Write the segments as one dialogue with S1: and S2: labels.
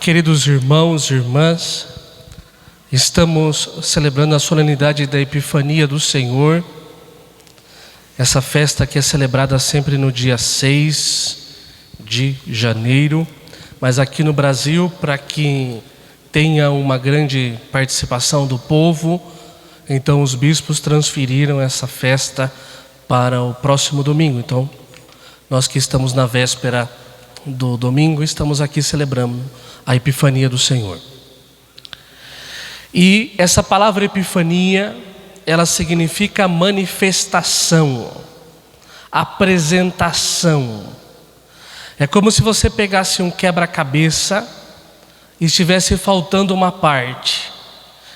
S1: Queridos irmãos e irmãs, estamos celebrando a solenidade da Epifania do Senhor, essa festa que é celebrada sempre no dia 6 de janeiro, mas aqui no Brasil, para que tenha uma grande participação do povo, então os bispos transferiram essa festa para o próximo domingo. Então, nós que estamos na véspera do domingo, estamos aqui celebrando a Epifania do Senhor. E essa palavra Epifania, ela significa manifestação, apresentação. É como se você pegasse um quebra-cabeça e estivesse faltando uma parte.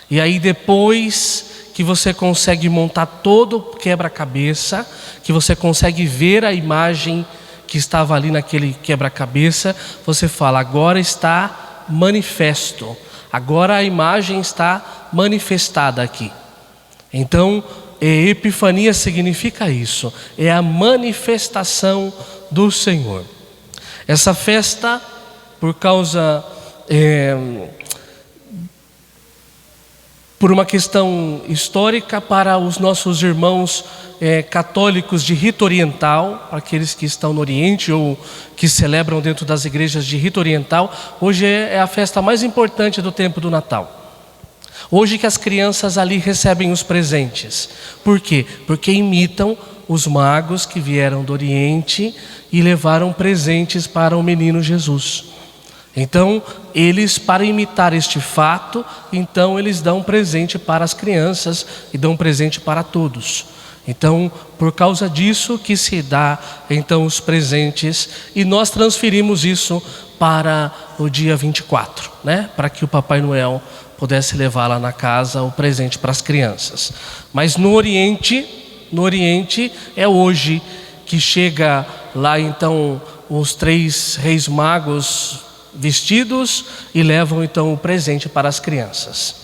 S1: E aí depois que você consegue montar todo o quebra-cabeça, que você consegue ver a imagem que estava ali naquele quebra-cabeça, você fala, agora está manifesto, agora a imagem está manifestada aqui. Então, Epifania significa isso, é a manifestação do Senhor. Essa festa, por causa, por uma questão histórica para os nossos irmãos católicos de rito oriental, aqueles que estão no Oriente ou que celebram dentro das igrejas de rito oriental, hoje é a festa mais importante do tempo do Natal. Hoje que as crianças ali recebem os presentes. Por quê? Porque imitam os magos que vieram do Oriente e levaram presentes para o menino Jesus. Então, eles, para imitar este fato, então eles dão presente para as crianças e dão presente para todos. Então, por causa disso que se dá, então, os presentes, e nós transferimos isso para o dia 24, né? Para que o Papai Noel pudesse levar lá na casa o presente para as crianças. Mas no Oriente é hoje que chega lá, então, os 3 reis magos vestidos e levam então o presente para as crianças.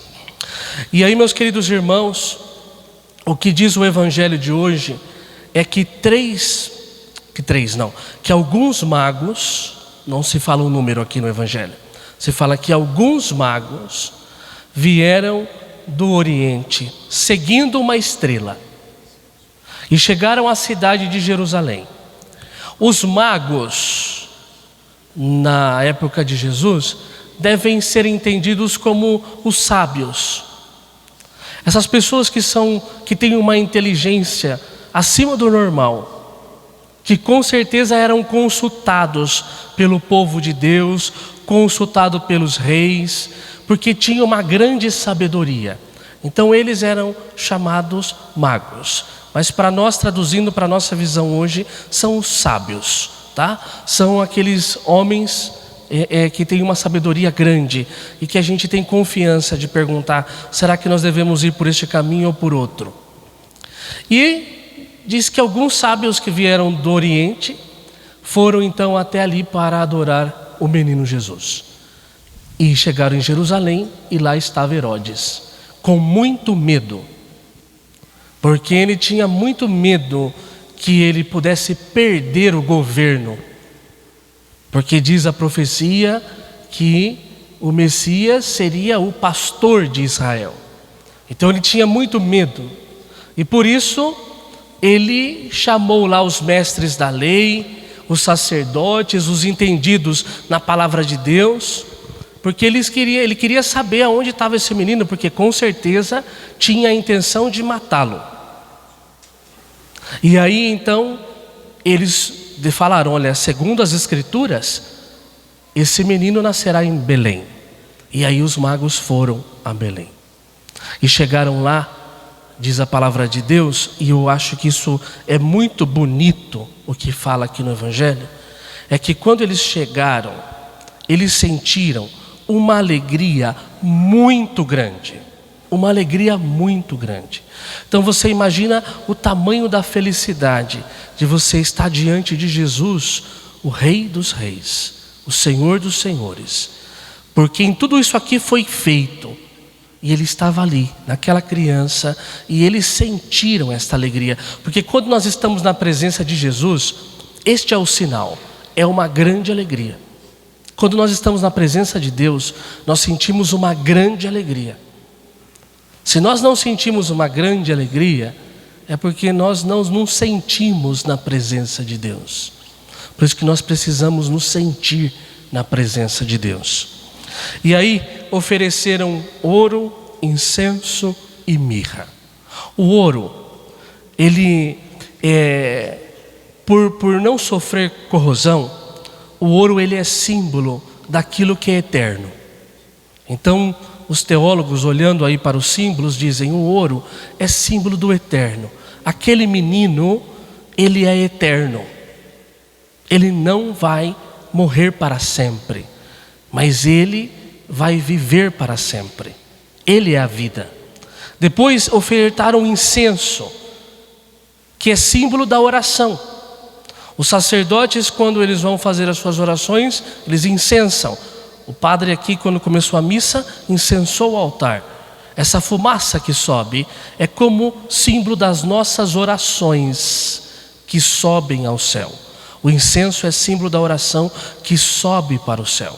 S1: E aí, meus queridos irmãos, o que diz o evangelho de hoje é que alguns magos, não se fala um número aqui no evangelho, se fala que alguns magos vieram do Oriente seguindo uma estrela e chegaram à cidade de Jerusalém. Os magos, na época de Jesus, devem ser entendidos como os sábios. Essas pessoas que têm uma inteligência acima do normal, que com certeza eram consultados pelo povo de Deus, consultados pelos reis, porque tinham uma grande sabedoria. Então eles eram chamados magos. Mas para nós, traduzindo para a nossa visão hoje, são os sábios, tá? São aqueles homens que têm uma sabedoria grande e que a gente tem confiança de perguntar, será que nós devemos ir por este caminho ou por outro? E diz que alguns sábios que vieram do Oriente foram então até ali para adorar o menino Jesus. E chegaram em Jerusalém e lá estava Herodes, com muito medo, porque ele tinha muito medo que ele pudesse perder o governo, porque diz a profecia que o Messias seria o pastor de Israel. Então ele tinha muito medo, e por isso ele chamou lá os mestres da lei, os sacerdotes, os entendidos na palavra de Deus, porque ele queria saber aonde estava esse menino, porque com certeza tinha a intenção de matá-lo. E aí então eles falaram, olha, segundo as escrituras, esse menino nascerá em Belém. E aí os magos foram a Belém e chegaram lá, diz a palavra de Deus, e eu acho que isso é muito bonito, o que fala aqui no evangelho, é que quando eles chegaram, eles sentiram uma alegria muito grande. Uma alegria muito grande. Então você imagina o tamanho da felicidade de você estar diante de Jesus, o Rei dos Reis, o Senhor dos Senhores. Porque em tudo isso aqui foi feito, e ele estava ali, naquela criança, e eles sentiram esta alegria. Porque quando nós estamos na presença de Jesus, este é o sinal, é uma grande alegria. Quando nós estamos na presença de Deus, nós sentimos uma grande alegria. Se nós não sentimos uma grande alegria, é porque nós não nos sentimos na presença de Deus. Por isso que nós precisamos nos sentir na presença de Deus. E aí ofereceram ouro, incenso e mirra. O ouro, ele por não sofrer corrosão, o ouro ele é símbolo daquilo que é eterno. Então, os teólogos, olhando aí para os símbolos, dizem: o ouro é símbolo do eterno. Aquele menino, ele é eterno. Ele não vai morrer para sempre, mas ele vai viver para sempre. Ele é a vida. Depois ofertaram incenso, que é símbolo da oração. Os sacerdotes, quando eles vão fazer as suas orações, eles incensam. O padre aqui, quando começou a missa, incensou o altar. Essa fumaça que sobe é como símbolo das nossas orações que sobem ao céu. O incenso é símbolo da oração que sobe para o céu.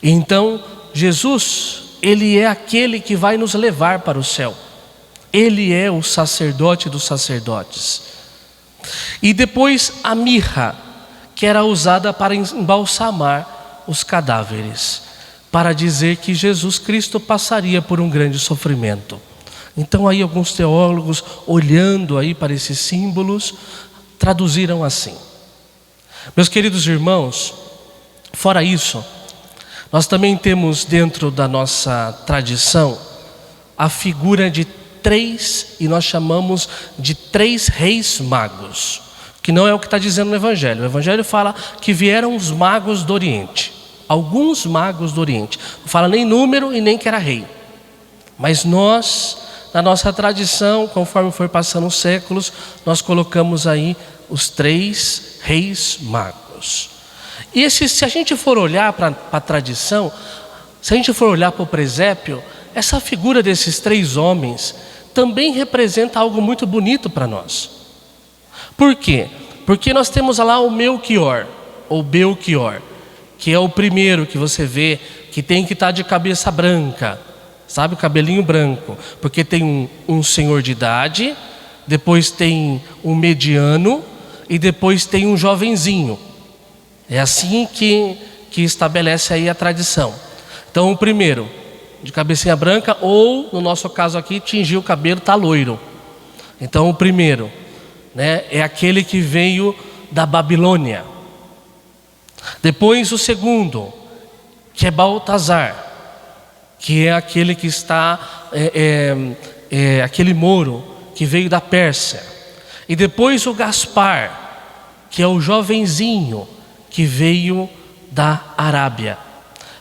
S1: Então, Jesus, ele é aquele que vai nos levar para o céu. Ele é o sacerdote dos sacerdotes. E depois a mirra, que era usada para embalsamar os cadáveres, para dizer que Jesus Cristo passaria por um grande sofrimento. Então aí alguns teólogos, olhando aí para esses símbolos, traduziram assim. Meus queridos irmãos, fora isso, nós também temos dentro da nossa tradição a figura de três, e nós chamamos de 3 reis magos, que não é o que está dizendo no Evangelho. O Evangelho fala que vieram os magos do Oriente, alguns magos do Oriente. Não fala nem número e nem que era rei. Mas nós, na nossa tradição, conforme foi passando os séculos, nós colocamos aí os 3 reis magos. E se a gente for olhar para a tradição, se a gente for olhar para o presépio, essa figura desses 3 homens também representa algo muito bonito para nós. Por quê? Porque nós temos lá o Melquior, ou Belchior, que é o primeiro que você vê, que tem que estar de cabeça branca, sabe, o cabelinho branco, porque tem um senhor de idade, depois tem um mediano e depois tem um jovenzinho. É assim que estabelece aí a tradição. Então o primeiro, de cabecinha branca, ou no nosso caso aqui, tingiu o cabelo, está loiro. Então o primeiro, né, é aquele que veio da Babilônia. Depois o segundo, que é Baltazar, que é aquele que está, aquele mouro que veio da Pérsia. E depois o Gaspar, que é o jovenzinho que veio da Arábia.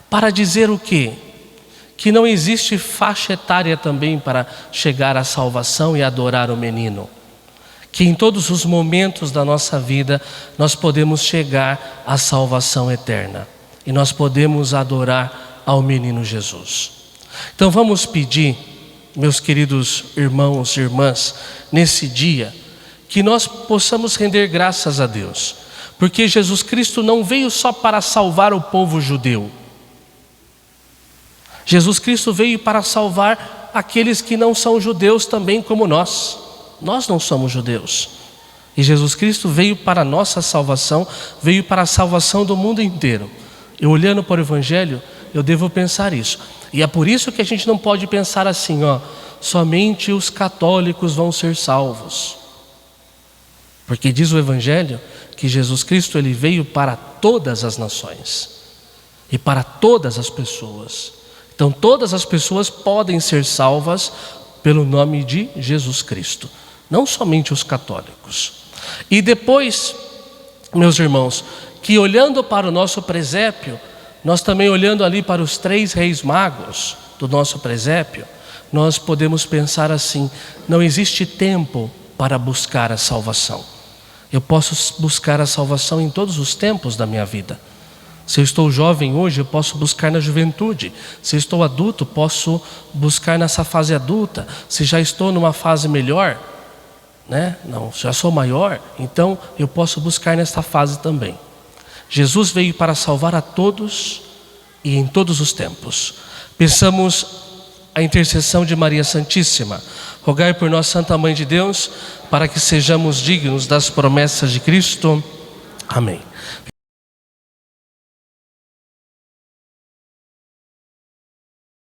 S1: Para dizer o quê? Que não existe faixa etária também para chegar à salvação e adorar o menino. Que em todos os momentos da nossa vida nós podemos chegar à salvação eterna. E nós podemos adorar ao menino Jesus. Então vamos pedir, meus queridos irmãos e irmãs, nesse dia, que nós possamos render graças a Deus. Porque Jesus Cristo não veio só para salvar o povo judeu. Jesus Cristo veio para salvar aqueles que não são judeus também como nós. Nós não somos judeus. E Jesus Cristo veio para a nossa salvação, veio para a salvação do mundo inteiro. Eu olhando para o Evangelho, eu devo pensar isso. E é por isso que a gente não pode pensar assim, somente os católicos vão ser salvos. Porque diz o Evangelho que Jesus Cristo ele veio para todas as nações e para todas as pessoas. Então todas as pessoas podem ser salvas pelo nome de Jesus Cristo, não somente os católicos. E depois, meus irmãos, que olhando para o nosso presépio, nós também olhando ali para os 3 reis magos do nosso presépio, nós podemos pensar assim: não existe tempo para buscar a salvação. Eu posso buscar a salvação em todos os tempos da minha vida. Se eu estou jovem hoje, eu posso buscar na juventude. Se eu estou adulto, posso buscar nessa fase adulta. Se já estou numa fase melhor, né? Não, já sou maior, então eu posso buscar nessa fase também. Jesus veio para salvar a todos e em todos os tempos. Peçamos a intercessão de Maria Santíssima. Rogai por nós, Santa Mãe de Deus, para que sejamos dignos das promessas de Cristo. Amém.